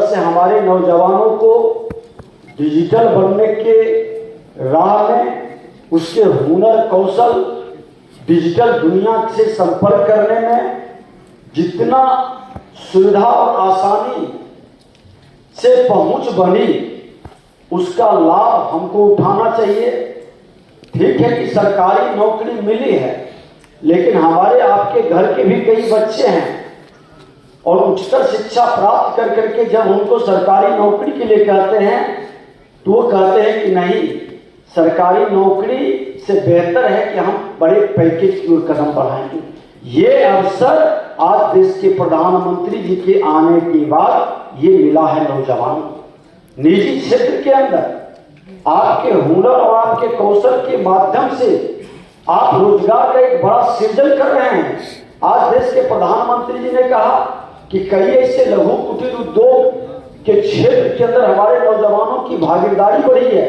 से हमारे नौजवानों को डिजिटल बनने के राह में उसके हुनर कौशल डिजिटल दुनिया से संपर्क करने में जितना सुविधा और आसानी से पहुंच बनी उसका लाभ हमको उठाना चाहिए। ठीक है कि सरकारी नौकरी मिली है, लेकिन हमारे आपके घर के भी कई बच्चे हैं और उच्चतर शिक्षा प्राप्त कर करके जब उनको सरकारी नौकरी के लिए कहते हैं तो वो कहते हैं कि नहीं, सरकारी नौकरी से बेहतर है कि हम बड़े पैकेज की ओर कदम बढ़ाएंगे। ये अवसर आज देश के प्रधानमंत्री जी के आने के बाद ये मिला है नौजवानों को। निजी क्षेत्र के अंदर आपके हुनर और आपके कौशल के माध्यम से आप रोजगार का एक बड़ा सृजन कर रहे हैं। आज देश के प्रधानमंत्री जी ने कहा कि कई ऐसे लघु कुटीर उद्योग के क्षेत्र के अंदर हमारे नौजवानों की भागीदारी बढ़ी है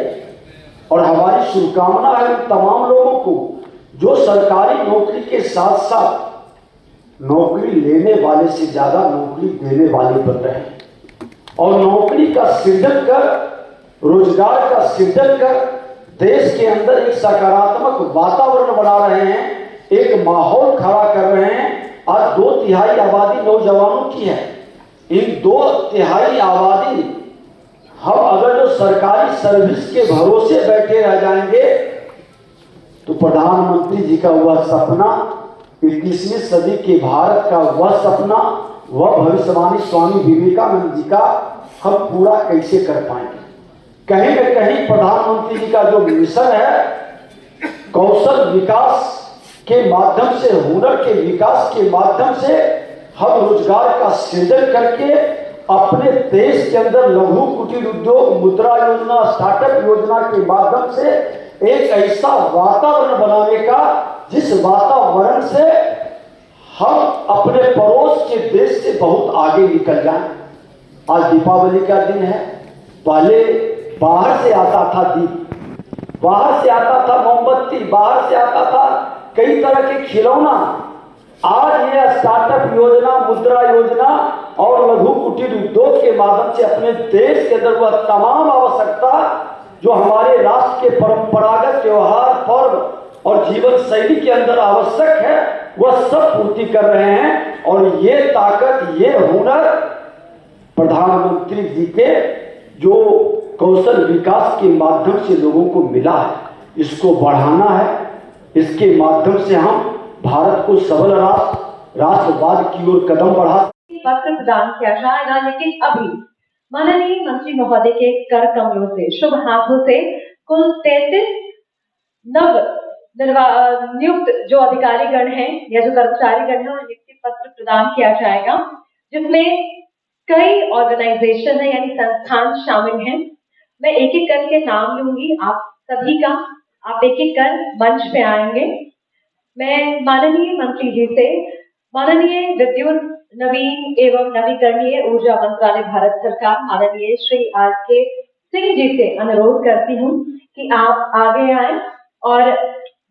और हमारी शुभकामना है उन तमाम लोगों को जो सरकारी नौकरी के साथ साथ नौकरी लेने वाले से ज्यादा नौकरी देने वाले बन रहे हैं और नौकरी का सृजन कर, रोजगार का सृजन कर देश के अंदर एक सकारात्मक वातावरण बना रहे हैं, एक माहौल खड़ा कर रहे हैं। आज 2/3 आबादी नौजवानों की है। इन 2/3 आबादी हम अगर जो सरकारी सर्विस के भरोसे बैठे रह जाएंगे तो प्रधानमंत्री जी का वह सपना, 21वीं सदी के भारत का वह सपना, वह भविष्यवाणी स्वामी विवेकानंद जी का हम पूरा कैसे कर पाएंगे। कहीं न कहीं प्रधानमंत्री जी का जो मिशन है कौशल विकास के माध्यम से, हुनर के विकास के माध्यम से हम रोजगार का सृजन करके अपने देश के अंदर लघु कुटीर उद्योग, मुद्रा योजना, स्टार्टअप योजना के माध्यम से एक ऐसा वातावरण बनाने का जिस वातावरण से हम अपने पड़ोस के देश से बहुत आगे निकल जाएं। आज दीपावली का दिन है। पहले बाहर से आता था दीप, बाहर से आता था मोमबत्ती, बाहर से आता था कई तरह के खिलौना। आज यह स्टार्टअप योजना, मुद्रा योजना और लघु कुटीर उद्योग के माध्यम से अपने देश के अंदर वह तमाम आवश्यकता जो हमारे राष्ट्र के परंपरागत त्योहार, पर्व और जीवन शैली के अंदर आवश्यक है वह सब पूर्ति कर रहे हैं। और ये ताकत, ये हुनर प्रधानमंत्री जी के जो कौशल विकास के माध्यम से लोगों को मिला है, इसको बढ़ाना है। इसके माध्यम से हम भारत को सबल राष्ट्रवाद की ओर कदम बढ़ा पत्र प्रदान किया जाएगा। लेकिन अभी माननीय मंत्री महोदय के कर कमलों से, शुभ हाथों से कुल 33 नव नियुक्त जो अधिकारीगण हैं या जो कर्मचारीगण हैं उन्हें नियुक्ति पत्र प्रदान किया जाएगा, जिसमें कई ऑर्गेनाइजेशन है यानी संस्थान शामिल हैं। मैं एक एक करके नाम लूंगी आप सभी का, आप एक एक कर मंच पे आएंगे। मैं माननीय मंत्री जी से माननीय विद्युत नवीन एवं नवीकरणीय ऊर्जा मंत्रालय भारत सरकार माननीय श्री आर.के. सिंह जी से अनुरोध करती हूँ कि आप आगे आए और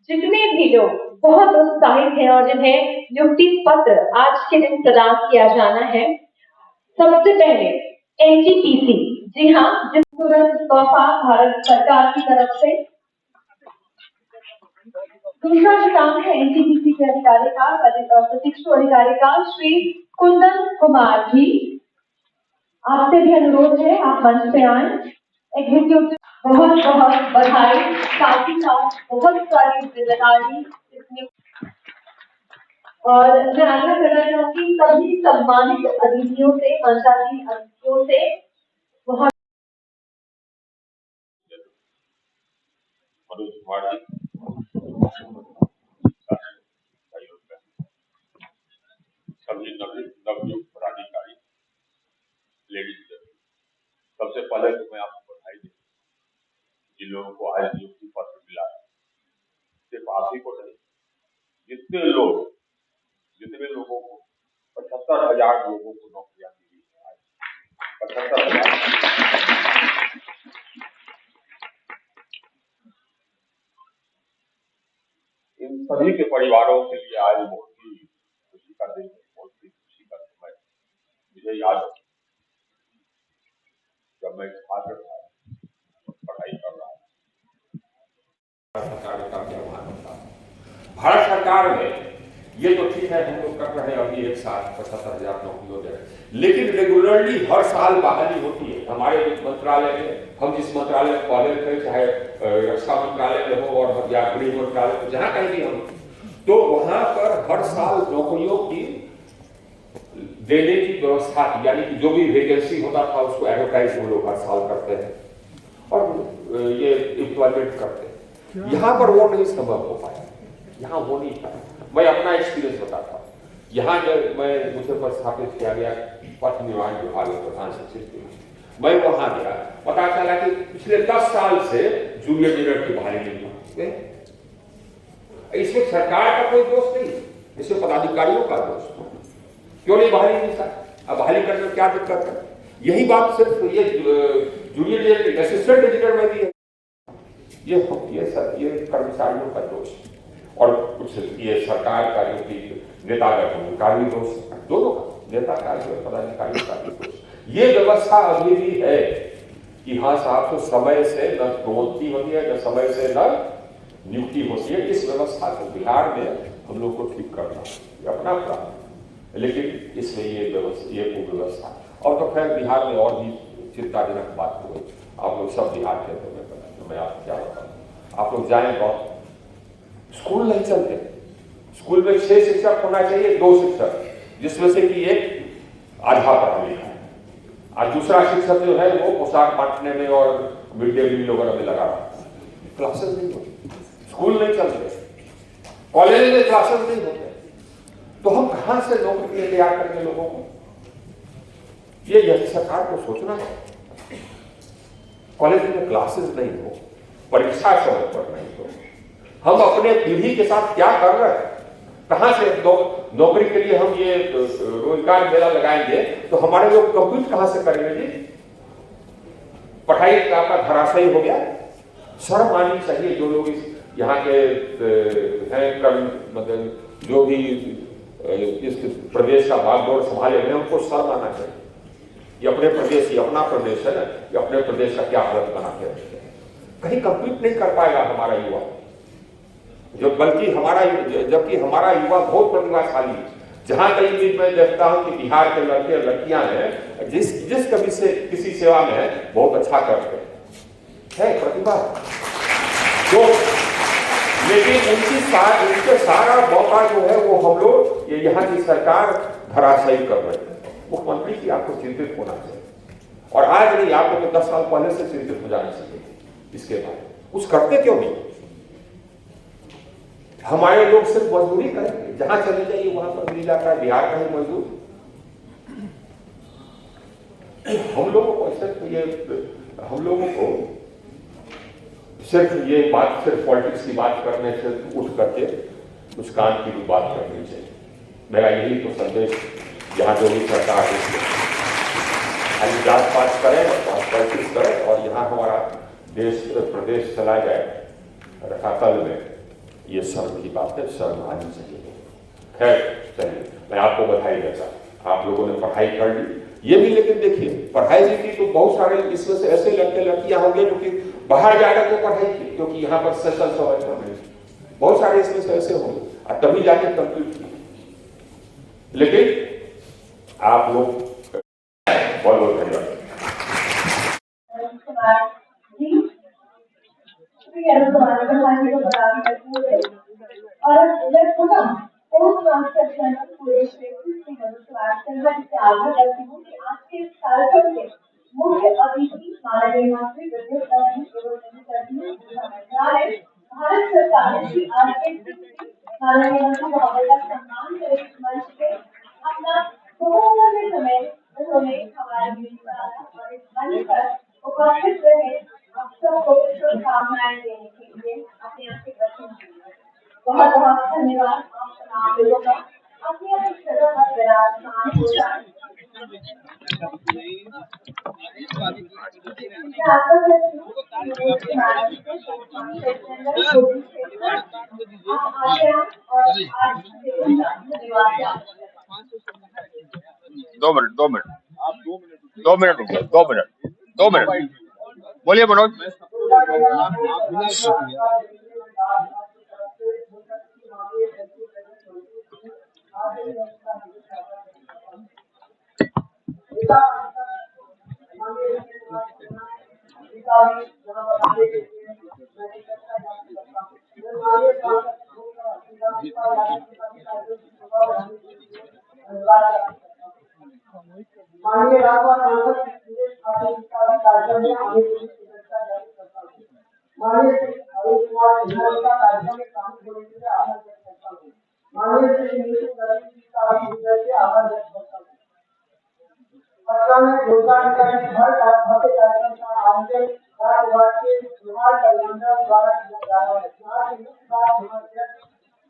जितने भी लोग बहुत उत्साहित हैं और जिन्हें नियुक्ति पत्र आज के दिन प्रदान किया जाना है, सबसे पहले एनटीपीसी, जी हाँ, जिस तुरंत तोहफा भारत सरकार की तरफ से। दूसरा जो काम है एनटीपीसी के अधिकारी का, प्रशिक्षु अधिकारी का श्री कुंदन कुमार जी, आपसे भी अनुरोध है आप मंच पे आए। एग्जीक्यूटिव बहुत बहुत बधाई, साथ ही साथ बहुत सारी जिम्मेदारी इसमें। और मैं आग्रह करना चाहूंगी सभी सम्मानित अतिथियों से, मंचासीन अतिथियों से बहुत सभी नवनियुक्त पदाधिकारी, लेडीज, सबसे पहले तो मैं आपको बधाई देता हूं जिन लोगों को आज नियुक्ति पत्र मिला है। सिर्फ आप ही को नहीं, जितने लोगों को 75,000 लोगों को नौकरियां मिली है आज, 75,000। इन सभी के परिवारों के लिए आज बहुत ही खुशी का दिन है, बहुत ही खुशी का समय। मुझे याद है सरकार का क्या मान होता है। भारत सरकार में ये तो ठीक है, हम लोग कर रहे हैं अभी एक साथ 75,000 नौकरी हो जाए, लेकिन रेगुलरली हर साल बहाली होती है। हमारे मंत्रालय में, हम जिस मंत्रालय में पहले थे, चाहे रक्षा मंत्रालय में हो और या गृह मंत्रालय में, जहां कहीं भी हम, तो वहां पर हर साल नौकरियों की देने की व्यवस्था थी, यानी कि जो भी वैकेंसी होता था उसको एडवर्टाइज वो लोग हर साल करते हैं और ये इम्प्लॉयमेंट करते हैं। यहाँ पर वो नहीं संभव हो पाया, यहाँ वो नहीं पाया। मैं अपना एक्सपीरियंस बताता हूँ। यहाँ जब मुझे पर स्थापित किया गया पथ निर्माण विभाग में प्रधान सचिव के, मैं वहां गया, पता चला कि पिछले 10 साल से जूनियर इंजीनियर की बहाली नहीं हुई। इसमें सरकार का कोई दोष नहीं, इसमें पदाधिकारियों का दोष। क्यों नहीं बहाली नहीं सर? अब बहाली करने में क्या दिक्कत है? यही बात सिर्फ ये जूनियर इंजीनियर, असिस्टेंट इंजीनियर में भी है। ये कर्मचारियों का दोष और कुछ ये सरकार का जो कि नेतागत उनका भी दोष, दोनों का, नेता का जो पदाधिकारियों का भी दोष। ये व्यवस्था अभी भी है कि हाँ साहब, तो समय से न प्रोन्नति होती है, न समय से न नियुक्ति होती है। इस व्यवस्था को बिहार में हम लोग को ठीक करना है, अपना प्राप्त, लेकिन इसमें ये कुव्यवस्था। और तो खैर बिहार में और भी चिंताजनक बात हो गई। आप लोग सब बिहार के तो मैं आपको क्या बताऊँ, आप लोग जाएं और स्कूल नहीं चलते। स्कूल में 6 शिक्षक होना चाहिए, 2 शिक्षक, जिसमें से कि एक आधा पढ़ा लिखा है और दूसरा शिक्षक जो है वो पोशाक बांटने में और मिड डे मील वगैरह में लगा रहा है। क्लासेस नहीं होती, स्कूल नहीं चलते, कॉलेज में क्लासेस नहीं होते, तो हम कहां से नौकरी के लिए तैयार करेंगे लोगों को? ये सरकार को सोचना है। कॉलेज में क्लासेस नहीं हो, परीक्षा समय पर नहीं हो, हम अपने पीढ़ी के साथ क्या कर रहे हैं? कहां से नौकरी के लिए हम ये रोजगार मेला लगाएंगे तो हमारे लोग कंप्यूट कहां से करेंगे जी? पढ़ाई का आपका धराशायी हो गया। शर्म आनी चाहिए जो लोग यहाँ के हैं, मतलब जो भी इस प्रदेश का बागडोर संभाले हुए, उनको शर्म आना चाहिए। ये अपने प्रदेश, ये अपना प्रदेश है ना, ये अपने प्रदेश का क्या हालत बनाते हैं। कहीं कंप्लीट नहीं कर पाएगा हमारा युवा, जो बल्कि जबकि हमारा युवा बहुत प्रतिभाशाली है। जहां कहीं भी मैं देखता हूं कि बिहार के लड़के लड़कियां हैं, जिस कभी से किसी सेवा में है, बहुत अच्छा करते हैं, प्रतिभा तो, लेकिन उनके सारा मौका जो है वो हम लोग यहाँ की सरकार धराशायी कर रही है। मुख्यमंत्री की आपको चिंतित होना चाहिए, और आज नहीं, आपको तो 10 साल पहले से चिंतित हो जाना चाहिए इसके बारे में। कुछ करते क्यों नहीं? हमारे लोग सिर्फ मजदूरी करेंगे, जहां चले जाइए वहां पर मिल जाता है बिहार का ही मजदूर। हम लोगों को सिर्फ ये बात, सिर्फ पॉलिटिक्स की बात करने से उठ करके कुछ काम की भी बात करनी चाहिए। मेरा यही तो संदेश यहाँ जो भी सरकार है, खाली जांच पात करें और पॉलिटिक्स करें और यहाँ हमारा देश प्रदेश चला जाए रसातल में, ये शर्म की बात है, शर्म आनी चाहिए। खैर चलिए, मैं आपको बधाई देता, आप लोगों ने पढ़ाई कर ली। ये भी लेकिन देखिए, पढ़ाई भी की तो बहुत सारे इसमें से ऐसे लड़के लड़कियां होंगे जो कि बाहर जाकर के पढ़ाई की, क्योंकि यहाँ पर सेशन समय बहुत सारे इसमें से ऐसे होंगे और तभी जाके कंप्लीट की। लेकिन आप लोग बहुत बहुत धन्यवाद। और पोस्ट ट्रांसक्रिप्शन पूरे क्षेत्र से मनुष्य से आग्रह करती हूँ कि आज के इस कार्यक्रम के मुख्य अतिथि माननीय मंत्री विद्युत मंत्रालय भारत सरकार श्री आर.के. माननीय मंत्री महोदय का सम्मान करे। इस मंच पे अपना बहुमूल्य समय उन्होंने हमारे बीच और इस मंच पर उपस्थित रहे आप सबको शुभकामनाएं देने के लिए अपने आप के वचन बहुत बहुत धन्यवाद। आप लोगों का अपनी अपनी जगह पर विराजमान हो जाए। दो मिनट बोलिए मनोज। जिला माननीय अधिकारी यहाँ बताने के लिए मैं कृतज्ञता ज्ञापन करता हूँ। मैं माननीय सांसद माननीय राज्यपाल सांसद सुरेश ठाकुर जी का भी कार्यक्रम में आने के लिए कृतज्ञता ज्ञापन करता हूँ। माननीय श्री अरुण कुमार सिन्हा जी का कार्यक्रम में शामिल होने के लिए आभार व्यक्त करता हूँ। माननीय श्री नीतीश कुमार जी का भी हृदय से आभार व्यक्त करता हूँ। पटना में रोजगार निगम हर भव्य कार्यक्रम का आयोजन राज्य विभाग के समाज कल्याण द्वारा किया जा रहा है। यहाँ के मुख्य अध्यक्ष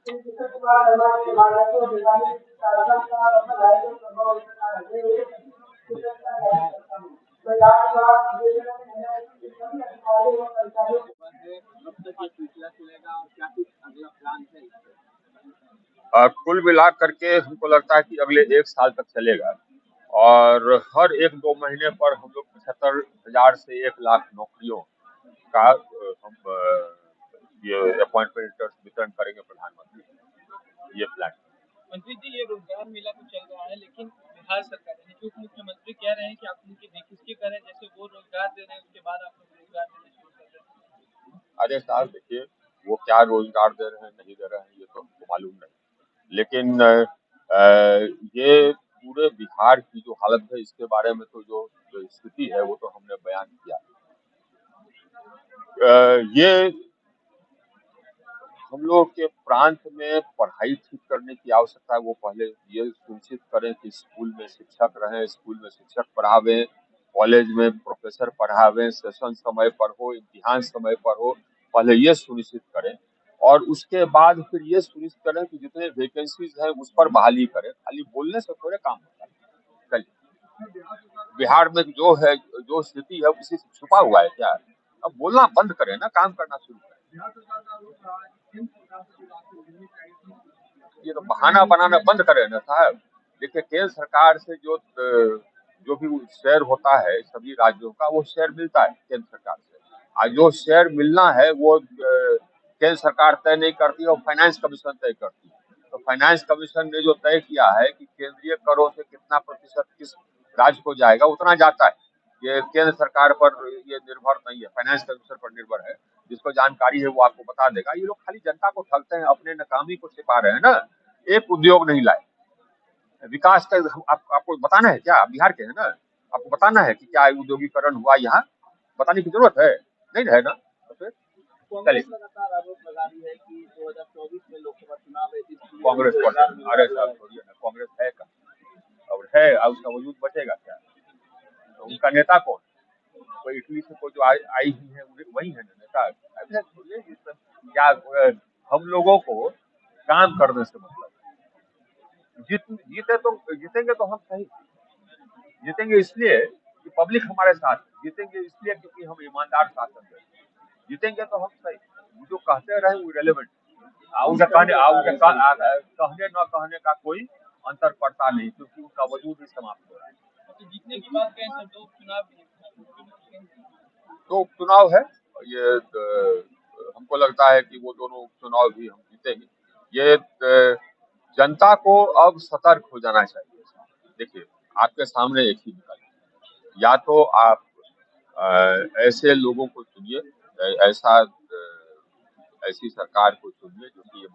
श्री किशोर कुमार शर्मा के मार्गदर्शन में कार्यक्रम का सफल आयोजन संभव हो सका है। मैं कृतज्ञता ज्ञापन करता हूँ। मैं डाक विभाग सभी अधिकारियों व कर्मचारियों कुल मिला करके हमको लगता है कि अगले 1 साल तक चलेगा और हर 1-2 महीने पर हम लोग 75,000 से 1 लाख नौकरियों का हम ये अपॉइंटमेंट लेटर्स वितरण करेंगे प्रधानमंत्री। ये प्लान। मंत्री जी, ये रोजगार मेला तो चल रहा है, लेकिन बिहार सरकार यानी कि उप मुख्यमंत्री कह रहे हैं कि आप उनकी बेखिस्ती करें, जैसे वो रोजगार दे रहे हैं उसके बाद आप लोग रोजगार देना शुरू कर रहे हैं। अरे साहब देखिए, वो क्या रोजगार दे रहे हैं नहीं दे रहे हैं ये तो हमको मालूम नहीं, लेकिन ये पूरे बिहार की जो हालत है इसके बारे में तो जो स्थिति है वो तो हमने बयान किया। ये हम लोग के प्रांत में पढ़ाई ठीक करने की आवश्यकता है। वो पहले ये सुनिश्चित करें कि स्कूल में शिक्षक रहें, स्कूल में शिक्षक पढ़ावें, कॉलेज में प्रोफेसर पढ़ावें, सेशन समय पर हो, इम्तिहान समय पर हो, पहले ये सुनिश्चित करें और उसके बाद फिर ये सुनिश्चित करें कि जितने वैकेंसीज हैं उस पर बहाली करें। खाली बोलने से थोड़े काम होता है। चलिए, बिहार में जो है, जो स्थिति है किसी से छुपा हुआ है क्या? अब बोलना बंद करें ना, काम करना शुरू करें। ये तो बहाना बनाना बंद करें ना साहब। देखिए, केंद्र सरकार से जो भी शेयर होता है सभी राज्यों का, वो शेयर मिलता है केंद्र सरकार से। आज जो शेयर मिलना है वो केंद्र सरकार तय नहीं करती है और फाइनेंस कमीशन तय करती है। तो फाइनेंस कमीशन ने जो तय किया है कि केंद्रीय करों से कितना प्रतिशत किस राज्य को जाएगा, उतना जाता है। ये केंद्र सरकार पर ये निर्भर नहीं है, फाइनेंस कमीशन पर निर्भर है। जिसको जानकारी है वो आपको बता देगा। ये लोग खाली जनता को ठगते हैं, अपने नाकामी को छिपा रहे हैं ना। एक उद्योग नहीं लाए, विकास का आपको बताना है क्या? बिहार के है ना, आपको बताना है कि क्या उद्योगीकरण हुआ यहाँ, बताने की जरूरत है नहीं है ना। तो फिर चलिए, लगातार आरोप लगा रही है कि 2024 में लोकसभा चुनाव है, कांग्रेस पर अरे साहब छोड़िए ना, कांग्रेस है का और है, उसका वजूद बचेगा क्या? तो उनका नेता कौन? कोई इटली से कोई जो आई ही है वही है नेता। क्या हम लोगों को काम करने से मतलब, जीतेंगे तो हम सही, जीतेंगे इसलिए कि पब्लिक हमारे साथ, जीतेंगे इसलिए क्योंकि हम ईमानदार शासन दें, जीतेंगे तो हम सही। जो कहते रहे वो इरेलेवेंट, कहने न कहने का कोई अंतर पड़ता नहीं, क्योंकि उनका वजूद ही समाप्त हो रहा है। तो जीतने की बात कहें तो दो उपचुनाव है, ये हमको लगता है कि वो दोनों उपचुनाव भी हम जीतेंगे। ये जनता को अब सतर्क हो जाना चाहिए। देखिए, आपके सामने एक ही विकल्प, या तो आप ऐसे लोगों को चुनिए, ऐसी सरकार को चुनिए जो कि ये